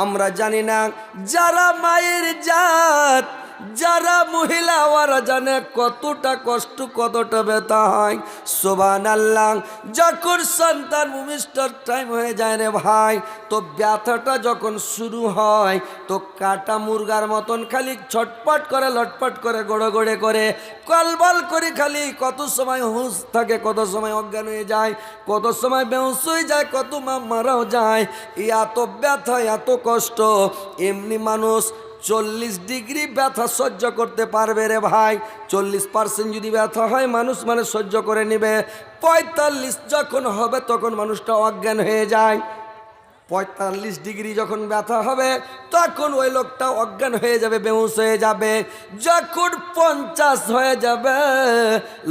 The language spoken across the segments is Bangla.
আমরা জানি না যারা মায়ের জাত, যারা মহিলা ওরা জানে কতটা কষ্ট, কতটা ব্যথা হয়। সুবহানাল্লাহ। যখন সন্তান ভূমিষ্ঠর টাইম হয়ে যায় রে ভাই, তো ব্যথাটা যখন শুরু হয় তো কাটা মুরগার মতন খালি ছটপট করে, লটপট করে, গড়ে করে, কলবল করে, খালি কত সময় হুঁশ থাকে, কত সময় অজ্ঞান হয়ে যায়, কত সময় বেহুশ হয়ে যায়, কত মারাও যায়। এত ব্যথা, এত কষ্ট। এমনি মানুষ 40 ডিগ্রি ব্যথা সহ্য করতে পারবে রে ভাই। 40% যদি ব্যথা হয় মানুষ মানে সহ্য করে নেবে। 45 যখন হবে তখন মানুষটা অজ্ঞান হয়ে যায়। 45 ডিগ্রি যখন ব্যথা হবে তখন ওই লোকটা অজ্ঞান হয়ে যাবে, বেহুশ হয়ে যাবে। যখন 50 হয়ে যাবে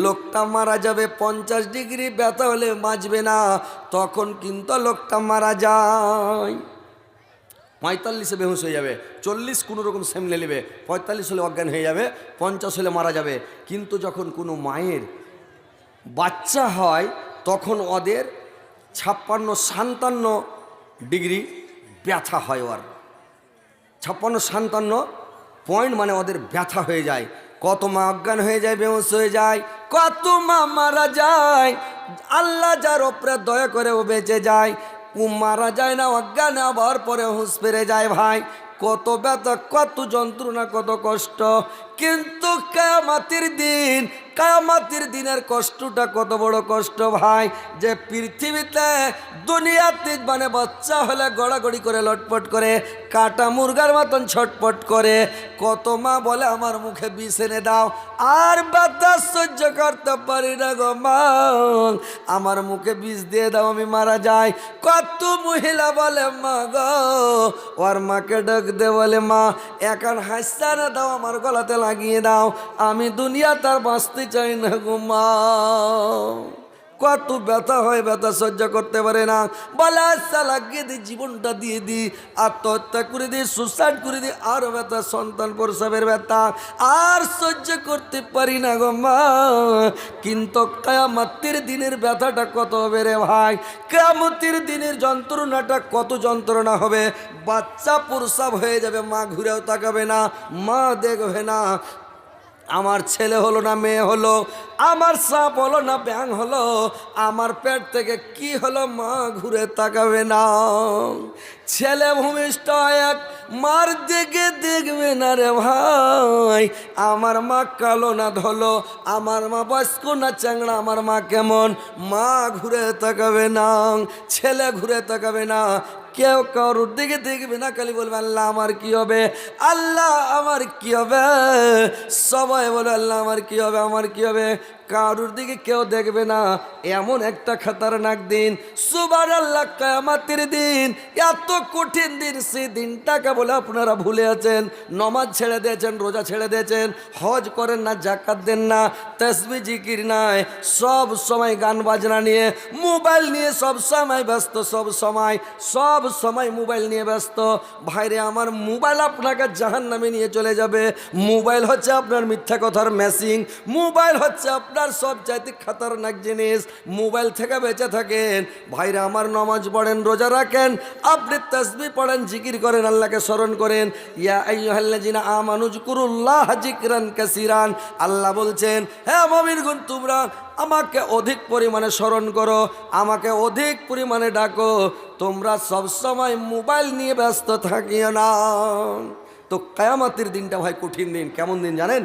লোকটা মারা যাবে। 50 ডিগ্রি ব্যথা হলে বাঁচবে না, তখন কিন্তু লোকটা মারা যায়। 45-এ বেহুশ হয়ে যাবে, 40 কোনো রকম সামলে নেবে, 45 হলে অজ্ঞান হয়ে যাবে, 50 হলে মারা যাবে। কিন্তু যখন কোনো মায়ের বাচ্চা হয় তখন ওদের 56-57 ডিগ্রি ব্যথা হয়। ওর 56-57 পয়েন্ট মানে ওদের ব্যথা হয়ে যায়। কত মা অজ্ঞান হয়ে যায়, বেহুশ হয়ে যায়, কত মা মারা যায়। আল্লাহ যার ওপরে দয়া করে ও বেঁচে যায়, ও মারা যায় না, অজ্ঞান আবার পরে হুঁশ ফিরে যায়। ভাই কত ব্যথা, কত যন্ত্রণা, কত কষ্ট। কিন্তু কিয়ামতের দিন, কিয়ামতের দিনের কষ্টটা কত বড় কষ্ট ভাই। যে পৃথিবীতে দুনিয়াতে মানে বাচ্চা হলে গড়াগড়ি করে, লটপট করে, কাটা মুরগার মতন ছটপট করে, কত মা বলে আমার মুখে বিষ এনে দাও, আর ব্যথা সহ্য করতে পারি না গো মা, আমার মুখে বিষ দিয়ে দাও, আমি মারা যাই। কত মহিলা বলে মা গো, ওর মাকে ডাক দে, বলে মা এখন হাসা না দাও, আমার গলাতে লাগিয়ে দাও, আমি দুনিয়া তার বাঁচতে চাই না গো মা। কত ব্যথা হয়, ব্যথা সহ্য করতে পারে না, বলে আচ্ছা লাগিয়ে দিই, জীবনটা দিয়ে দিই, আত্মহত্যা করে দিই, সুসাইড করে দিই। আর ব্যথা, সন্তান প্রসবের ব্যথা আর সহ্য করতে পারি না গো মা। কিন্তু কিয়ামতের দিনের ব্যথাটা কত হবে রে ভাই, কিয়ামতের দিনের যন্ত্রণাটা কত যন্ত্রণা হবে। বাচ্চা প্রসব হয়ে যাবে, মা ঘুরেও তাকাবে না, মা দেখবে না আমার ছেলে হলো না মেয়ে হলো, আমার সাপ হলো না ব্যাং হলো, আমার পেট থেকে কি হলো, মা ঘুরে তাকাবে না। ছেলে ভূমিষ্ঠ এক, মার দিকে দেখবে না রে ভাই, আমার মা কালো না ধলো, আমার মা বয়স্ক না চ্যাংড়া, আমার মা কেমন, মা ঘুরে তাকাবে না, ছেলে ঘুরে তাকাবে না, কেউ কারোর দিকে দেখবে না, খালি বলবে আল্লাহ আমার কি হবে, আল্লাহ আমার কি হবে। সবাই বলে আল্লাহ আমার কি হবে, আমার কি হবে, কারোর দিকে কেউ দেখবে না। এমন একটা খতরনাক দিন, সুবহানাল্লাহ, কিয়ামতের দিন, এত কঠিন দিন। সেই দিনটাকে বলে আপনারা ভুলে আছেন, নমাজ ছেড়ে দিয়েছেন, রোজা ছেড়ে দিয়েছেন, হজ করেন না, জাকাত দেন না, তাসবিহ জিকির নাই, সব সময় গান বাজনা নিয়ে, মোবাইল নিয়ে সব সময় ব্যস্ত, সব সময় মোবাইল নিয়ে ব্যস্ত। ভাইরে আমার, মোবাইল আপনাকে জাহান্নামে নিয়ে চলে যাবে। মোবাইল হচ্ছে আপনার মিথ্যা কথার মেশিন, মোবাইল হচ্ছে আপনার সবচাইতে খতরনাক জিনিস। মোবাইল থেকে বেঁচে থাকেন ভাইরা আমার, নামাজ পড়েন, রোজা রাখেন, আপনি তাসবিহ পড়েন, জিকির করেন, আল্লাহকে স্মরণ করেন। ইয়া আইয়ুহাল্লাযিনা আমানু যিকুরুল্লাহ যিকরান কাসীরান। আল্লাহ বলছেন, হ্যাঁ মুমিনগণ, তোমরা আমাকে অধিক পরিমাণে স্মরণ করো, আমাকে অধিক পরিমাণে ডাকো, তোমরা সবসময় মোবাইল নিয়ে ব্যস্ত থাকিও না। তো কিয়ামতের দিনটা ভাই কঠিন দিন। কেমন দিন জানেন?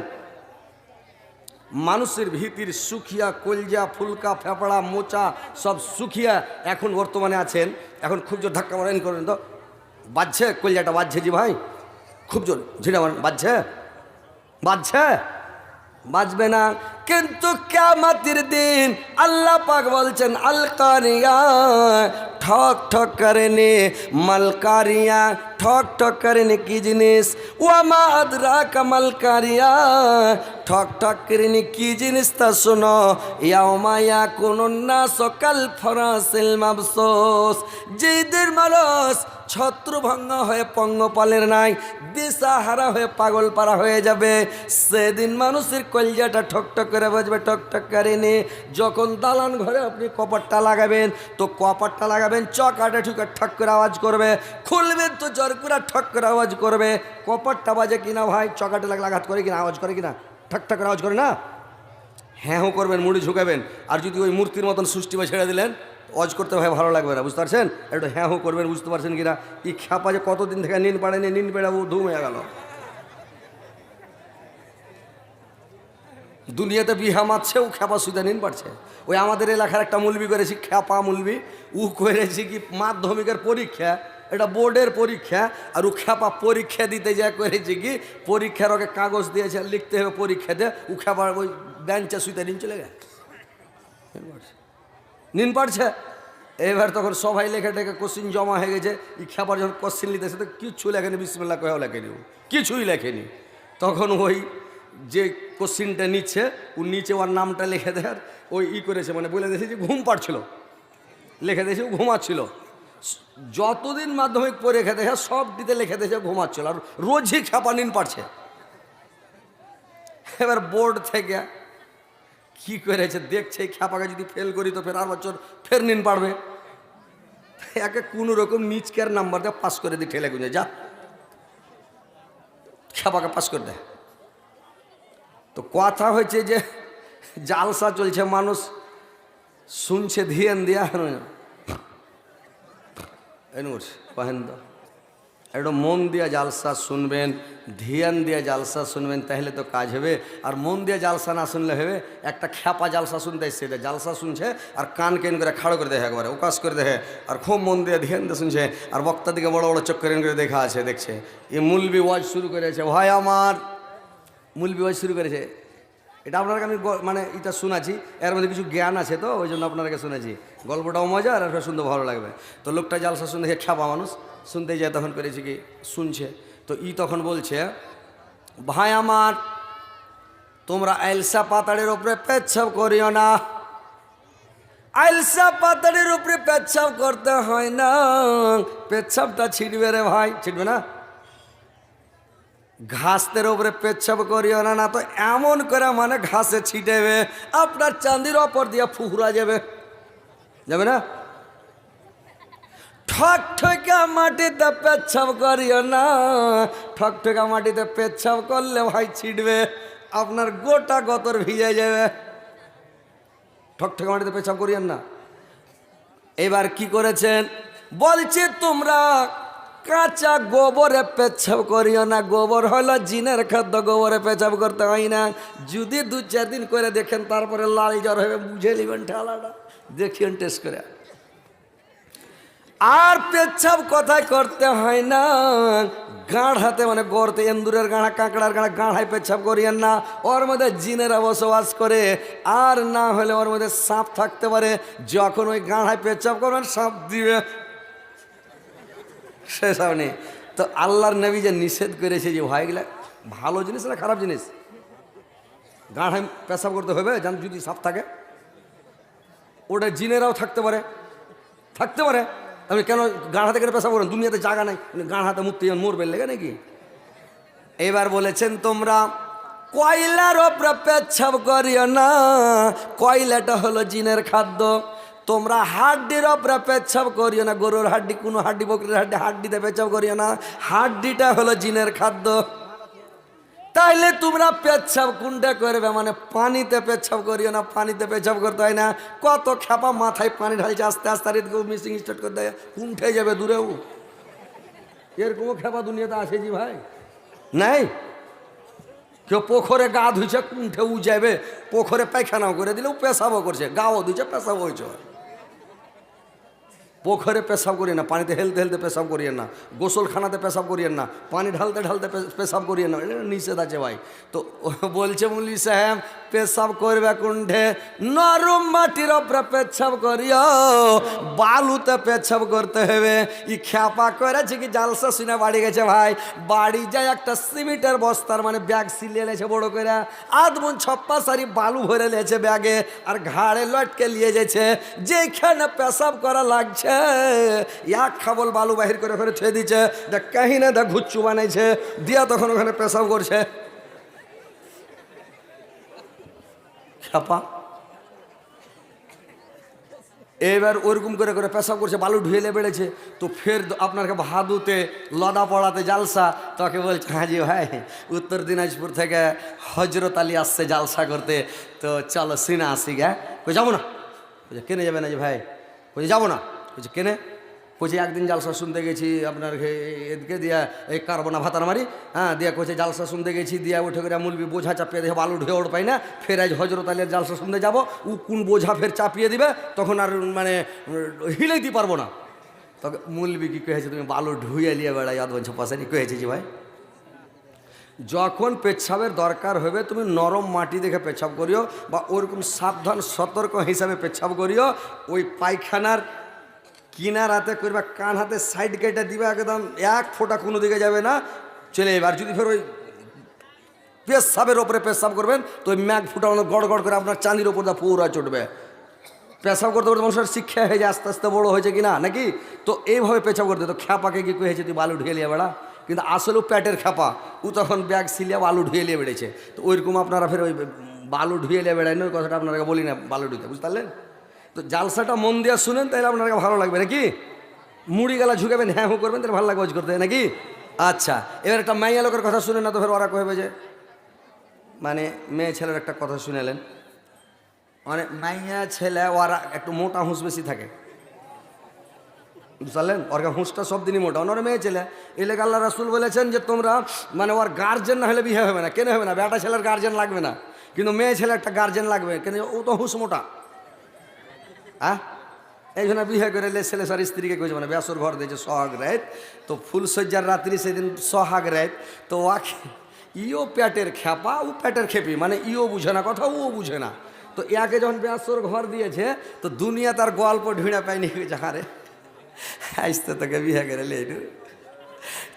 মানুষের ভিতির সুখিয়া, কলজা, ফুলকা, ফেপড়া, মোচা সব সুখিয়া এখন বর্তমানে আছেন। এখন খুব জোর ধাক্কা মারেন করেন তো, বাজছে কলজাটা, বাজছে জি ভাই, খুব জোর ঝিড়া মারেন, বাজছে, বাজবে না। কিন্তু কিয়ামতের দিন আল্লাহ পাক বলছেন, আল কারিয়া, ঠক ঠক করেনি, মাল কারিয়া, ঠক ঠক করেনি কি জিনিস, ওয়ামা আদরাকা মাল কারিয়া, ঠক ঠক করেনি কি জিনিস তা শোনো, ইয়াউমা ইয়াকুনুন নাসু কাল ফারাসিল মাবসুস। যেদিন মানুষ ছত্রভঙ্গ হয়ে পঙ্গপালের নাই, দিশাহারা হয়ে পাগল পারা হয়ে যাবে, সেদিন মানুষের কলজাটা ঠকঠক করে বাজবে, ঠকঠক করেনি। যখন দালান ঘরে আপনি কপারটা লাগাবেন, তো কপারটা লাগাবেন লাগাবেন, চকাটে ঠুকে ঠক করে আওয়াজ করবে, খুলবেন তো জোর করে ঠক করে আওয়াজ করবে। কপারটা বাজে কিনা ভাই, চকাটে লাগলে আঘাত করে কিনা, আওয়াজ করে কিনা, ঠক ঠক করে আওয়াজ করে না? হ্যাঁ হো করবেন, মুড়ি ঝুঁকাবেন। আর যদি ওই মূর্তির মতন সৃষ্টি বা ছেড়ে দিলেন, অজ করতে ভাই ভালো লাগবে না, বুঝতে পারছেন? একটু হ্যাঁ হো করবেন, বুঝতে পারছেন কিনা? এই খ্যাপা যে কতদিন থেকে নিন পাড়েনি, নিন পেড়াবো ধুম হয়ে গেল। দুনিয়াতে বিহা মারছে, ও খ্যাপা সুইদা নিন পারছে। ওই আমাদের এলাকার একটা মুলবি করেছি, খ্যাপা মুলবি, ও করেছি কি মাধ্যমিকের পরীক্ষা, এটা বোর্ডের পরীক্ষা, আর ও খ্যাপা পরীক্ষা দিতে যা করেছি কি, পরীক্ষার ওকে কাগজ দিয়েছে লিখতে হবে পরীক্ষাতে, ও খ্যাপা ওই বেঞ্চে সুইতে নিন চলে গেছে, নিন পারছে। এবার তখন সবাই লেখা টেখে কোশ্চিন জমা হয়ে গেছে, এই খ্যাপার যখন কোশ্চিন লিখতেছে তো কিচ্ছু লেখেনি, বিসমিল্লাহ কয়েও লেখেনি, কিছুই লেখেনি। তখন ওই যে কোশ্চিনটা নিচ্ছে, ও নিচে ওর নামটা লিখে দেয়, আর ওই করেছে মানে বলে দিয়েছে যে ঘুম পাড়ছিল, লিখে দিয়েছে ও ঘুমাচ্ছিল। যতদিন মাধ্যমিক পরীক্ষা দেখে সব দিতে লিখে দিয়েছে ঘুমাচ্ছিল, আর রোজই খ্যাপা নিন পারছে। এবার বোর্ড থেকে কি করেছে দেখছে, খ্যাপাকে যদি ফেল করি তো ফের আর বছর ফের নিন পারবে, একে কোনো রকম নিচকের নাম্বার দিয়ে পাস করে দিয়ে ঠেলে গুঁজে যা, খ্যাপাকে পাস করে দেয়। তো কথা হয়েছে যে জালসা চলছে, মানুষ শুনছে ধ্যান দিয়া, একটু মন দিয়া জালসা শুনবেন, ধ্যান দিয়া জালসা শুনবেন, তাহলে তো কাজ হবে। আর মন দিয়ে জালসা না শুনলে হবে। একটা খ্যাপা জালসা শুনতে এসছে, জালসা শুনছে আর কান কেন করে খাড়ো করে দেখে, একবারে উকাশ করে দেখে, আর খুব মন দিয়ে ধ্যান দিয়ে শুনছে, আর বক্তার দিকে বড় বড় চোখ করে দেখা আছে, দেখছে এ মুলবি ওয়াজ শুরু করেছে। ভাই আমার মুলবি ওয়াজ শুরু করেছে, এটা আপনাকে আমি মানে এটা শোনাচ্ছি, এর মধ্যে কিছু জ্ঞান আছে তো ওই জন্য আপনাকে শুনেছি, গল্পটাও মজা আর একটা শুনতে ভালো লাগবে। তো লোকটা জালসা শুনে দেখে খ্যাপা মানুষ শুনতে যায়, তখন করেছে কি শুনছে, তো তখন বলছে, ভাই আমার তোমরা আইলসা পাতাড়ের উপরে পেচ্ছাপ করিও না, আইলসা পাতাড়ের উপরে পেচ্ছাপ করতে হয় না, পেচ্ছাপটা ছিটবে রে ভাই, ছিটবে না। ঘাসের উপরে পেচ্ছাপ করিও না, না তো এমন করে মানে ঘাসে ছিটেবে, আপনার চাঁদির ওপর দিয়ে ফুহুরা যাবে, যাবে না। ঠক ঠকা মাটিতে পেচ্ছাপ করিও না, ঠক ঠকা মাটিতে পেচ্ছাপ করলে ভাই ছিটবে, আপনার গোটা গতর ভিজে যাবে। ঠক ঠকা মাটিতে পেচ্ছাপ করিয়েন না। এবার কি করেছেন বলছে, তোমরা কাঁচা গোবরে পেচ্ছাপ করিও না, গোবর হলো জিনের খাদ্য, গোবরে পেচ্ছাপ করতে হয় না। যদি 2-4 দিন করে দেখেন তারপরে লাল জ্বর হবে, বুঝে নেবেন ঠেলাটা, দেখিয়েন টেস্ট করে। আর পেচ্ছাপ কোথায় করতে হয় না, গাঢ়াতে মানে গড়তে, এন্দুরের গাঁড়া, কাঁকড়ার গাঁড়া, গাঁড়ায় পেচ্ছাপ করিয়েন না, ওর মধ্যে জিনেরা বসবাস করে। আর না হলে ওর মধ্যে সাপ থাকতে পারে, যখন ওই গাঁড়ায় পেচ্ছাপ করবেন সাপ দিবে, সেসব নেই। তো আল্লাহর নবী যে নিষেধ করেছে যে ভাইগুলা ভালো জিনিস না খারাপ জিনিস, গাঁড়ায় পেশাব করতে হবে জান, যদি সাপ থাকে ওটা জিনেরাও থাকতে পারে, থাকতে পারে। আপনি কেন গাঁড়াতে করে পেশাব করেন, দুনিয়াতে জায়গা নাই, গাঁড়াতে মুক্তি মরবেন লেগে নাকি। এবার বলেছেন তোমরা কয়লার ওপরে পেচ্ছাপ করিও না, কয়লাটা হলো জিনের খাদ্য। তোমরা হাড্ডির ওপরে পেচ্ছাপ করিও না, গরুর হাড্ডি, কোনো হাড্ডি, বকরির হাড্ডি, হাড্ডিতে পেচ্ছাপ করিও না, হাড্ডিটা হলো জিনের খাদ্য। তাইলে তোমরা পেচ্ছাপ কোনটা করবে, মানে পানিতে পেচ্ছাপ করিও না, পানিতে পেচ্ছাপ করতে হয় না। কত খ্যাপা মাথায় পানি ঢালছে, আস্তে আস্তে মিসিং স্টার্ট করে দেয়, উঠে যাবে দূরেও। এরকমও খ্যাপা দুনিয়াতে আছে জি ভাই, নাই। কেউ পোখরে গা ধুইছে, কুণ্ঠে উ যাবে, পোখরে পায়খানাও করে দিলেও পেশাবও করছে, গাও ধুইছে, পেশাবও হয়েছে। পোখরে পেশাব করিয়ে না, পানিতে হেলতে হেলতে পেশাব করিয়েন না, গোসলখানাতে পেশাব করিয়েন না, পানি ঢালতে ঢালতে পেশাব করিয়েন না, এটা নিষেধ আছে ভাই। তো বলছে মৌলভী সাহেব পেশাব করবে কোনঠে, নরম মাটির ওপরে পেশাব করিও, বালুতে পেশাব করতে হবে। ই খ্যাপা করেছে কি জালসা শুনে বাড়ি গেছে ভাই, বাড়ি যায় একটা সিমেন্টের বস্তার মানে ব্যাগ সিলিয়ে লেছে বড় করে, আধমন ছপ্পা সারি বালু ভরে লেছে ব্যাগে, আর ঘাড়ে লটকে নিয়ে যেছে, যেখানে পেশাব করা লাগছে এক খাবল বালু বাহির করে ওখানে ছেড়ে দিচ্ছে, দেখ কাহিনা দেখ ঘুচ্চু বানাইছে দিয়া, তখন ওখানে পেশাব করছে। খ্যাপা এবার ওরকম করে করে পেশাব করছে, বালু ঢুয়েলে বেড়েছে। তো ফের আপনাকে ভাদুতে লদা পড়াতে জালসা, তোকে বলছে হ্যাঁ জি ভাই উত্তর দিনাজপুর থেকে হজরত আলী আসছে জালসা করতে, তো চলো সিনা আসি গে। কই যাবো না। বলছে কেনে যাবে না যে ভাই? বলছে যাবো না। বলছে কেনে? বলছে একদিন জালসা শুনতে গেছি আপনার এদিকে দিয়া এই কারবনা ভাতারমারি, হ্যাঁ দিয়া কইছে জালসা শুনতে গেছি, দিয়া উঠে করে মুলবি বোঝা চাপিয়ে দিয়ে বালু ঢুয়ে ওড় পাই না, ফের আজ হজরত আলীর জালসা শুনতে যাবো, ও কোন বোঝা ফের চাপিয়ে দিবে, তখন আর মানে হিলেইতে পারবো না। তখন মুলবি কি কয়েছে তুমি বালু ঢুয়ে নিয়ে বেড়াই আধবঞ্চ পাশানি কয়েছে যে ভাই যখন পেচ্ছাবের দরকার হবে তুমি নরম মাটি দেখে পেচ্ছাব করিও, বা ওরকম সাবধান সতর্ক হিসাবে পেচ্ছাব করিও। ওই পায়খানার কিনার হাতে করবে, কান হাতে সাইড কেটে দিবে, একদম এক ফোঁটা কোনো দিকে যাবে না, চলে এবার যদি ফের ওই পেশাবের ওপরে পেশাব করবেন তো ওই ম্যাগ ফুটানো গড় গড় করে আপনার চাঁদির ওপর দা পুরা চটবে। পেশাব করতে করতে মানুষের শিক্ষা হয়ে যায়, আস্তে আস্তে বড়ো হয়েছে কিনা নাকি। তো এইভাবে পেশাব করতে, তো খ্যাপাকে কি কয়েছে তুই বালু ঢেলিয়ে বেড়া, কিন্তু আসলেও প্যাটের খ্যাপা, ও তখন ব্যাগ সিলিয়া বালু ঢুয়ে বেড়েছে। তো ওইরকম আপনারা ফের ওই বালু ঢুয়ে বেড়ায় না, ওই কথাটা আপনারা বলি না বালু ঢুইতে, বুঝতে পারলেন? তো জালসাটা মন দিয়ে শুনেন, তাহলে আপনাকে ভালো লাগবে নাকি। মুড়ি গালা ঝুঁকাবেন, হ্যাঁ হু করবেন, তাহলে ভালো লাগবে ওজ করতে নাকি। আচ্ছা, এবার একটা মাইয়া লোকের কথা শুনেন না, তো ফের ওরা কহবে যে মানে মেয়ে ছেলের একটা কথা শুনেলেন, মানে মাইয়া ছেলে ওরা একটু মোটা হুঁস বেশি থাকে, বুঝলেন? ওর হুঁসটা সব দিনই মোটা, ওনার মেয়ে ছেলে। এলে আল্লাহ রাসূল বলেছেন যে তোমরা মানে ওর গার্জেন না হলে বিয়ে হবে না। কেন হবে না? বেটা ছেলের গার্জেন লাগবে না, কিন্তু মেয়ে ছেলে একটা গার্জেন লাগবে, কেন ও তো হুঁস মোটা। হ্যাঁ, এই জন্য বিয়ে করে ছেলে সার স্ত্রীকে কইছে মানে বেসর ঘর দিয়েছে সোহাগ রাত, তো ফুলসজ্জার রাত্রি সেদিন সোহাগ রাত, তো ওকে ইও পেটের খ্যাপা, ও পেটের খেপি, মানে ইও বুঝে না কথা, ও বুঝে না। তো ইয়াকে যখন বেসর ঘর দিয়েছে, তো দুনিয়া তার গল্প ঢুঁড়া পায়নি, যাহারে আইস তো তোকে বিয়ে করে লেনু,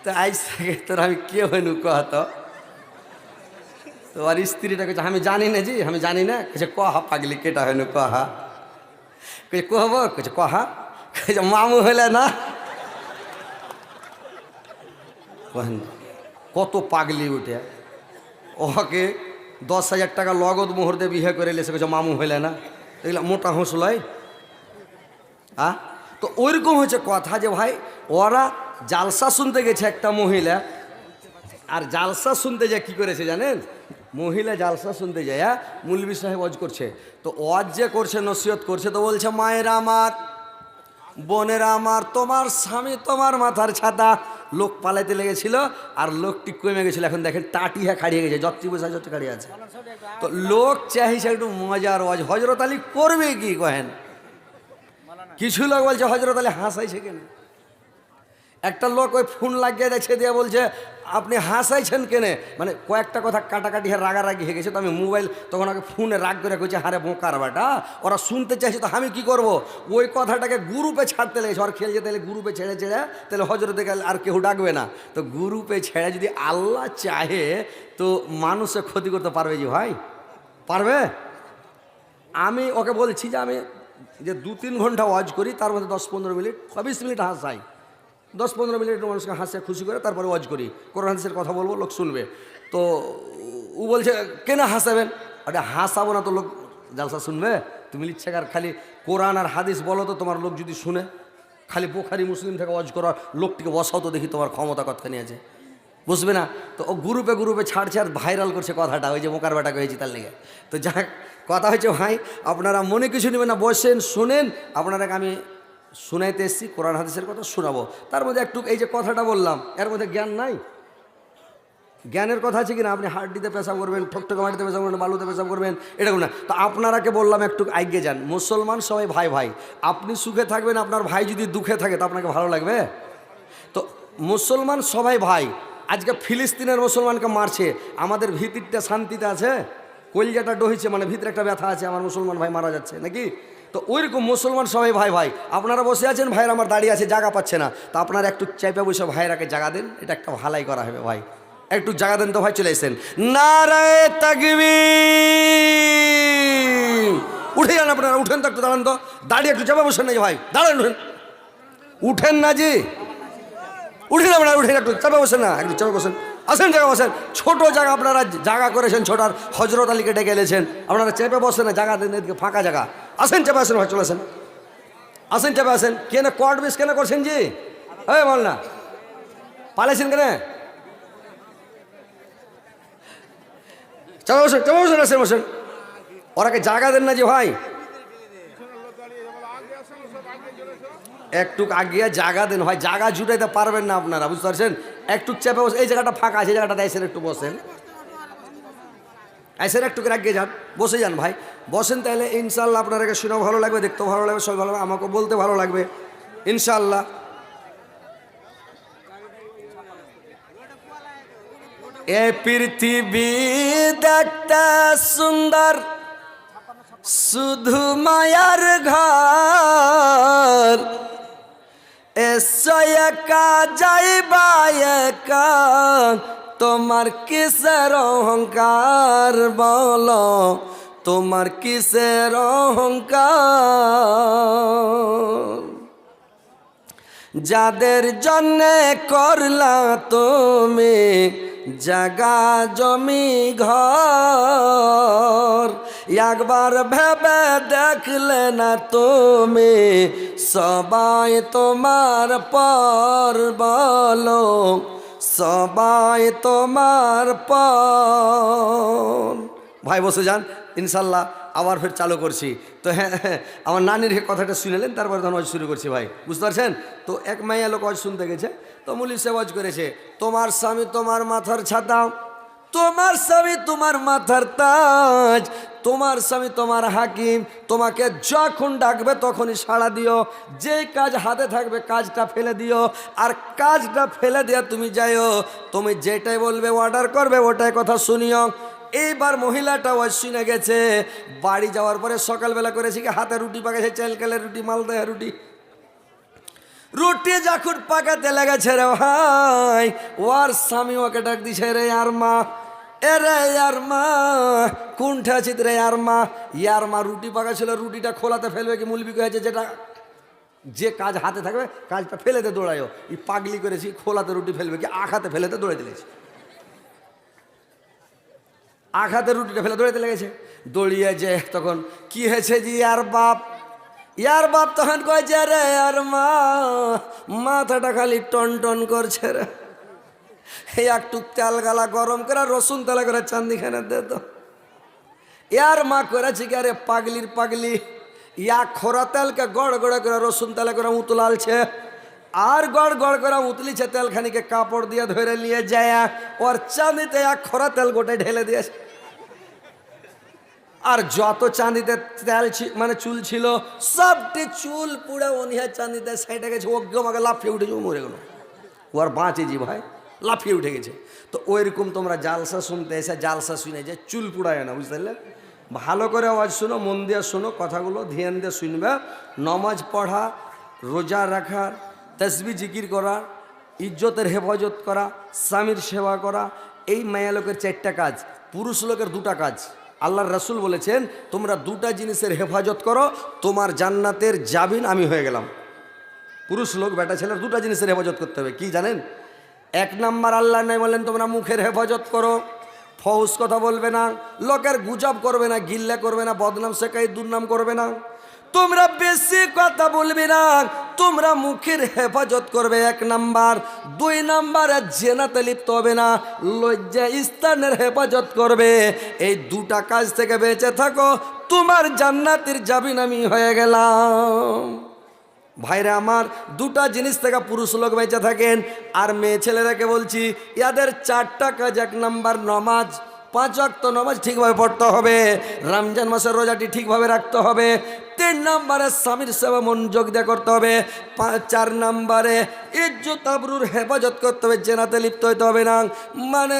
তো আইস থেকে তোর আমি কে হইনু কহতো। তো আর স্ত্রীটা কেছে আমি জানি না জি, আমি জানি না। কেছে কহা পাগলি কেটা হইনু কহা, কে কহব, কেছে কহা, কেছে মামু হইলে না। কত পাগলি উঠে, ওকে 10,000 টাকা লগদ মুহূর্তে বিয়ে করে লেছে, কেছে মামু হইলে না। এগুলো মোটা হুঁসলয়। তো ওইরকম হচ্ছে কথা যে ভাই ওরা জালসা শুনতে গেছে একটা মহিলা, আর জালসা শুনতে যায় কী করেছে জানেন? মহিলা জালসা শুনতে যায়, মুলবি সাহেব ওয়াজ করছে, তো ওয়াজ যে করছে নসিহত করছে, তো বলছে মায়েরা আমার, বোনেরা আমার, তোমার স্বামী তোমার মাথার ছাতা। লোক পালাইতে লেগেছিল আর লোকটি কমে গেছিল, এখন দেখেন টাটিয়া খাড়িয়ে গেছে, যত্রি বসে যত খাড়িয়ে আছে। তো লোক চাইছে একটু মজার ওয়াজ, হজরত আলী করবে কি কহেন? কিছু লোক বলছে হজরত আলী হাসাইছে কেন? একটা লোক ওই ফোন লাগিয়ে দেখছে দিয়ে বলছে আপনি হাসাইছেন কেনে, মানে কয়েকটা কথা কাটাকাটি রাগারাগি হয়ে গেছে। তো আমি মোবাইল তখন আগে ফোনে রাগ করে কইছে হারে বোকার বেটা, ওরা শুনতে চাইছে, তো আমি কি করব? ওই কথাটাকে গ্রুপে ছাড়তে লেগেছে, ওর খেলছে, তাহলে গ্রুপে ছেড়ে ছেড়ে তাহলে হজরতে গেলে আর কেউ ডাকবে না। তো গ্রুপে ছেড়ে যদি আল্লাহ চাহে তো মানুষের ক্ষতি করতে পারবে যে ভাই? পারবে? আমি ওকে বলছি যে আমি যে 2-3 ঘন্টা ওয়াজ করি, তার মধ্যে 10-15 মিনিট 20 মিনিট হাসাই, 10-15 মিনিট মানুষকে হাসে খুশি করে তারপরে ওয়াজ করি, কোরআন হাদিসের কথা বলবো, লোক শুনবে। তো ও বলছে কেন হাসাবেন? আরে হাসাবো না তো লোক জালসা শুনবে? তুমি ইচ্ছাকার খালি কোরআন আর হাদিস বলো তো তোমার লোক যদি শুনে, খালি বুখারী মুসলিম থেকে ওয়াজ করার লোকটিকে বসাও তো দেখি তোমার ক্ষমতা কতখানি আছে, বুঝবে না? তো ও গ্রুপে গ্রুপে ছাড়ছে আর ভাইরাল করছে কথাটা, ওই যে মোকার বেটা হয়েছি তার লেগে। তো যাক কথা হচ্ছে ভাই আপনারা মনে কিছু নেবেন না, বসেন শুনেন। আপনারা আমি শুনাইতে এসেছি কোরআন হাদিসের কথা শোনাবো, তার মধ্যে একটু এই যে কথাটা বললাম এর মধ্যে জ্ঞান নাই? জ্ঞানের কথা আছে কিনা? আপনি হাড্ডিতে পেশাব করবেন, ঠকঠকে মাটিতে পেশাব করবেন, বালুতে পেশাব করবেন, এরকম না। তো আপনারাকে বললাম একটু আগে যান, মুসলমান সবাই ভাই ভাই, আপনি সুখে থাকবেন, আপনার ভাই যদি দুঃখে থাকে তো আপনাকে ভালো লাগবে? তো মুসলমান সবাই ভাই। আজকে ফিলিস্তিনের মুসলমানকে মারছে, আমাদের ভিতরটা শান্তিতে আছে? কলিজাটা ডহিছে, মানে ভিতরে একটা ব্যথা আছে, আমার মুসলমান ভাই মারা যাচ্ছে নাকি? তো ওইরকম মুসলমান সবাই ভাই ভাই। আপনারা বসে আছেন, ভাইয়ের আমার দাঁড়িয়ে আছে, জায়গা পাচ্ছে না, তা আপনারা একটু চাইপা বসে ভাইয়েরাকে জায়গা দেন, এটা একটা ভালাই করা হবে ভাই, একটু জায়গা দেন তো ভাই। চলে এসেছেন, নারায়ে তাকবীর, উঠে যান আপনারা, উঠেন তো, একটু দাঁড়ান তো, দাঁড়িয়ে একটু চাপা বসেন না যে ভাই, দাঁড়ান, উঠেন, উঠেন না জি, উঠে না আপনারা, উঠে একটু চাপা বসেন না, একটু চাপা বসেন, আসেন জায়গা বসেন। ছোট জায়গা আপনারা জায়গা করেছেন, ছোটার হজরত আলীকে ডেকে এনেছেন, আপনারা চেপে বসেন না, জায়গা দেন, এদিকে ফাঁকা জায়গা, আসেন চেপে আসেন ভাই, চলে আসেন। আসেন চাপে আসেন। কেন কোয়ার্ট মিস কেন করছেন জি? হ্যাঁ বল না, পালাইছেন কেন? চাপে বসেন, চাপে বসেন, আসেন বসেন। ওরাকে জায়গা দেন না যে ভাই, একটু আগিয়ে জায়গা দেন ভাই, জায়গা জুটাইতে পারবেন না আপনারা, বুঝতে পারছেন? একটু চেপে বসে, এই জায়গাটা ফাঁকা আছে, এই জায়গাটা এসে একটু বসেন, এসে একটু করে আগিয়ে যান, বসে যান ভাই, বসেন। তাহলে ইনশাল্লাহ আপনাদেরকে শুনেও ভালো লাগবে, দেখতেও ভালো লাগবে, সবাই ভালো লাগবে, আমাকেও বলতে ভালো লাগবে ইনশাল্লাহ। এ পৃথিবী দেখতে সুন্দর, শুধু মায়ার ঘর, এসো একা যাইবা একা, তোমার কিসের অহংকার বলো, তোমার কিসের অহংকার? যাদের জন্যে করলা তুমি জাগা জমি ঘর, একবার ভেবে দেখলে না তুমি সবাই তোমার পর বলো, সবাই তোমার পর। ভাই বসে যান, ইনশাল্লাহ আবার ফের চালু করছি। তো হ্যাঁ, আমার নানির কথাটা শুনেলেন, তারপরে তখন ওয়াজ শুরু করছি ভাই, বুঝতে পারছেন? তো এক মাইয়া লোক ওয়াজ শুনতে গেছে, তো মুলি সে ওয়াজ করেছে, তোমার স্বামী তোমার মাথার ছাতা, তোমার স্বামী তোমার মাথার তাজ, তোমার স্বামী তোমার হাকিম, তোমাকে যখন ডাকবে তখনই সাড়া দিও, যে কাজ হাতে থাকবে কাজটা ফেলে দিও, আর কাজটা ফেলে দিয়া তুমি যাইও, তুমি যেটাই বলবে অর্ডার করবে ওটাই কথা শুনিও। এইবার মহিলাটা ওয়াজ শুনে গেছে, বাড়ি যাওয়ার পরে সকালবেলা করেছে কি, হাতে রুটি পাকাছে, চালকালের রুটি, মালদা রুটি, রুটি যখন পাকাতে লেগেছে রে ভাই, ওর স্বামী ওকে ডাক দিছে, রে আর মা, এরে আর মা, কোনটা আছিস রে আর মা? ইয়ার মা রুটি পাকা ছিল, রুটিটা খোলাতে ফেলবে কি মুলবি হয়েছে, যেটা যে কাজ হাতে থাকবে কাজটা ফেলেতে দৌড়ায়ও, এই পাগলি করেছি, খোলাতে রুটি ফেলবে কি আখাতে ফেলেতে দৌড়ে দিলেছি, আঘাতে রুটিটা ফেলে দৌড়াতে লেগেছে, দৌড়িয়ে যে তখন কি হয়েছে জি, আর বাপ, ইয়ার বাপ তখন কয়েছে, রে আর মা, মাথাটা খালি টন টন করছে রে, একটু তেল গালা গরম করে রসুন তেলা করে চান্দিখানে দে তো। ইয়ার মা করেছে কি, আরে পাগলির পাগলি, ইয়া খোরা তেলকে গড় গড়ে করে রসুন তেলে করে উতলালছে, আর গড় গড় করে উতলিছে, তেলখানিকে কাপড় দিয়ে ধরে নিয়ে যায়, ওর চাঁদিতে এক খোরা তেল গোটে ঢেলে দিয়েছে, আর যত চাঁদিতে তেল মানে চুল ছিল সবটি চুল পুড়ে অনিহা চাঁদিতে সাইডে গেছে, অজ্ঞ আমাকে লাফিয়ে উঠেছে, ও মরে গেল, ও আর বাঁচে জি ভাই, লাফিয়ে উঠে গেছে। তো ওইরকম তোমরা জালসা শুনতে এসে জালসা শুনে যে চুল পুড়ায় না, বুঝতে পারলে? ভালো করে আওয়াজ শুনো, মন দিয়ে শোনো, কথাগুলো ধ্যান দিয়ে শুনবে। নমাজ পড়া, রোজা রাখার, তসবিহ জিকির করা, ইজ্জতের হেফাজত করা, স্বামীর সেবা করা, এই মায়া লোকের 4টা কাজ, পুরুষ লোকের 2টা কাজ। আল্লাহর রাসূল বলেছেন, তোমরা 2টা জিনিসের হেফাজত করো, তোমার জান্নাতের জামিন আমি হয়ে গেলাম। পুরুষ লোক বেটা ছেলের 2টা জিনিসের হেফাজত করতে হবে, কি জানেন? 1 নাম্বার আল্লাহ নাই বলেন তোমরা মুখের হেফাজত করো, ফৌস কথা বলবে না, লোকের গুজব করবে না, গিল্লা করবে না, বদনাম শেখাই দুর্নাম করবে না, তোমরা বেশি কথা বলবে না, তোমরা মুখের হেফাজত করবে 1 নাম্বার। 2 নাম্বারে জেনাতে লিপ্ত হবে না, লজ্জা স্থানের হেফাজত করবে। এই 2টা কাজ থেকে বেঁচে থাকো, তোমার জান্নাতের জামিন আমি হয়ে গেলাম। ভাইরা আমার, 2টা জিনিস থেকে পুরুষ লোক বেঁচে থাকেন। আর মেয়ে ছেলেরাকে বলছি, ইয়াদের 4টা কাজ। 1 নাম্বার নামাজ, 5 ওয়াক্ত নামাজ ঠিকভাবে পড়তে হবে, রমজান মাসের রোজাটি ঠিকভাবে রাখতে হবে। 3 নাম্বারে স্বামীর সেবা মনোযোগ দিয়ে করতে হবে। 4 নাম্বারে ইজ্জত আবরুর হেফাজত করতে হবে, জেনাতে লিপ্ত হইতে হবে না, মানে